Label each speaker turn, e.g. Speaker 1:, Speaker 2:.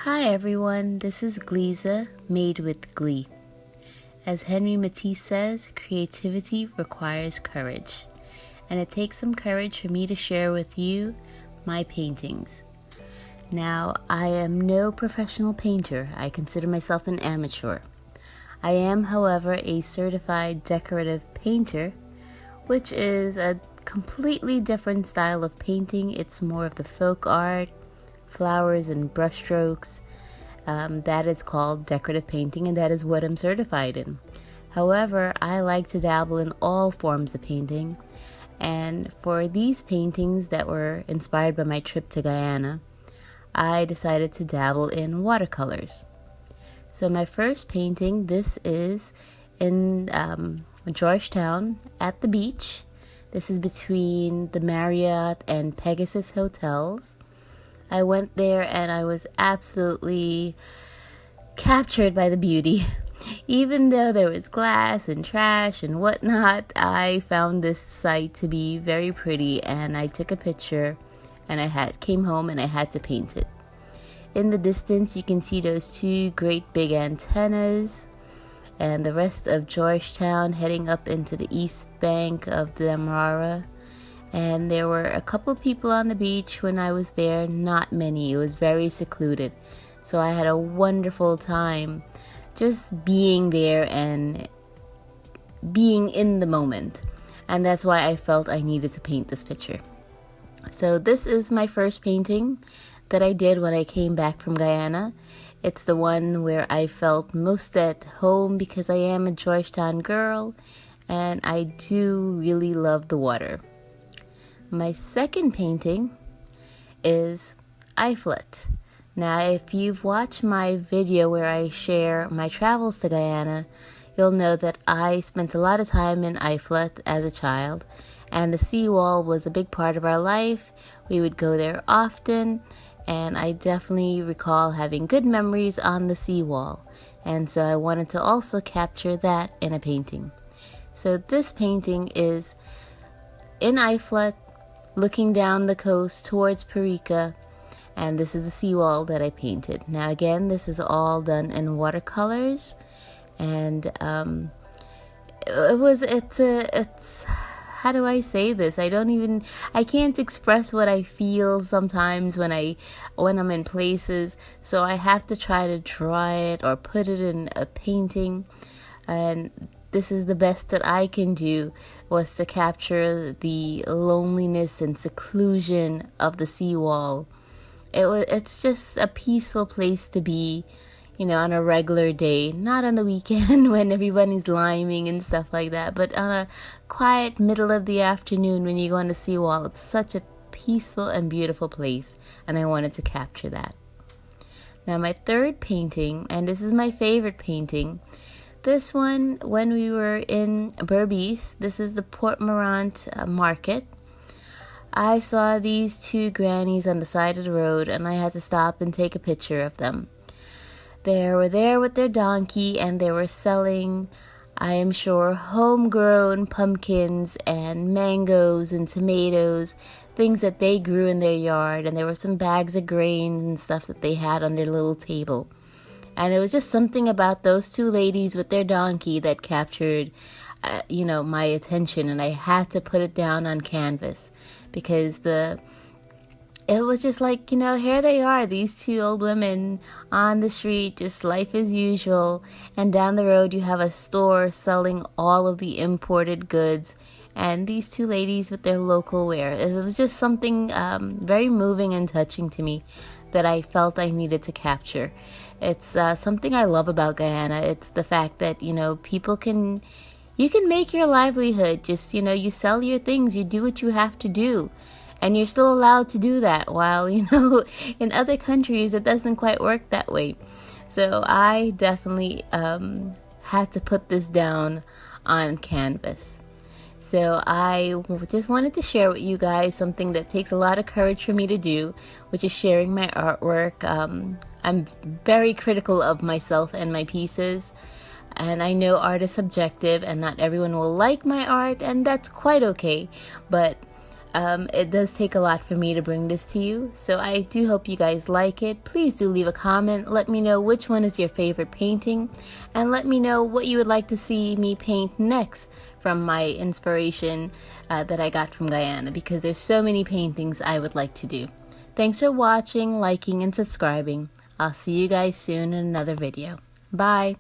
Speaker 1: Hi everyone, this is Gliza, made with glee. As Henry Matisse says, creativity requires courage. And it takes some courage for me to share with you my paintings. Now, I am no professional painter. I consider myself an amateur. I am, however, a certified decorative painter, which is a completely different style of painting. It's more of the folk art, flowers and brushstrokes. That is called decorative painting, and that is what I'm certified in. However, I like to dabble in all forms of painting, and for these paintings that were inspired by my trip to Guyana, I decided to dabble in watercolors. So my first painting, this is in Georgetown at the beach. This is between the Marriott and Pegasus hotels. I went there and I was absolutely captured by the beauty. Even though there was glass and trash and whatnot, I found this site to be very pretty, and I took a picture and came home and I had to paint it. In the distance, you can see those two great big antennas and the rest of Georgetown heading up into the east bank of the Demerara. And there were a couple of people on the beach when I was there, not many. It was very secluded. So I had a wonderful time just being there and being in the moment. And that's why I felt I needed to paint this picture. So this is my first painting that I did when I came back from Guyana. It's the one where I felt most at home because I am a Georgetown girl and I do really love the water. My second painting is Iflet. Now, if you've watched my video where I share my travels to Guyana, you'll know that I spent a lot of time in Iflet as a child, and the Seawall was a big part of our life. We would go there often, and I definitely recall having good memories on the Seawall, and so I wanted to also capture that in a painting. So this painting is in Iflet, looking down the coast towards Parika, and this is the seawall that I painted. Now again, this is all done in watercolors, and it's how do I say this? I can't express what I feel sometimes when I'm in places, so I have to try to draw it or put it in a painting, and this is the best that I can do, was to capture the loneliness and seclusion of the seawall. It's just a peaceful place to be, on a regular day, not on the weekend when everybody's liming and stuff like that, but on a quiet middle of the afternoon when you go on the seawall. It's such a peaceful and beautiful place, and I wanted to capture that. Now my third painting, and this is my favorite painting. This one, when we were in Berbice, this is the Port Morant market. I saw these two grannies on the side of the road, and I had to stop and take a picture of them. They were there with their donkey, and they were selling, I am sure, homegrown pumpkins and mangoes and tomatoes, things that they grew in their yard, and there were some bags of grain and stuff that they had on their little table. And it was just something about those two ladies with their donkey that captured, my attention. And I had to put it down on canvas because it was just like, here they are, these two old women on the street, just life as usual. And down the road, you have a store selling all of the imported goods. And these two ladies with their local wear. It was just something very moving and touching to me that I felt I needed to capture. It's something I love about Guyana. It's the fact that, you can make your livelihood. Just, you sell your things, you do what you have to do. And you're still allowed to do that, while, in other countries, it doesn't quite work that way. So I definitely had to put this down on canvas. So I just wanted to share with you guys something that takes a lot of courage for me to do, which is sharing my artwork. I'm very critical of myself and my pieces, and I know art is subjective and not everyone will like my art, and that's quite okay. But It does take a lot for me to bring this to you, so I do hope you guys like it. Please do leave a comment. Let me know which one is your favorite painting, and let me know what you would like to see me paint next from my inspiration that I got from Guyana, because there's so many paintings I would like to do. Thanks for watching, liking, and subscribing. I'll see you guys soon in another video. Bye!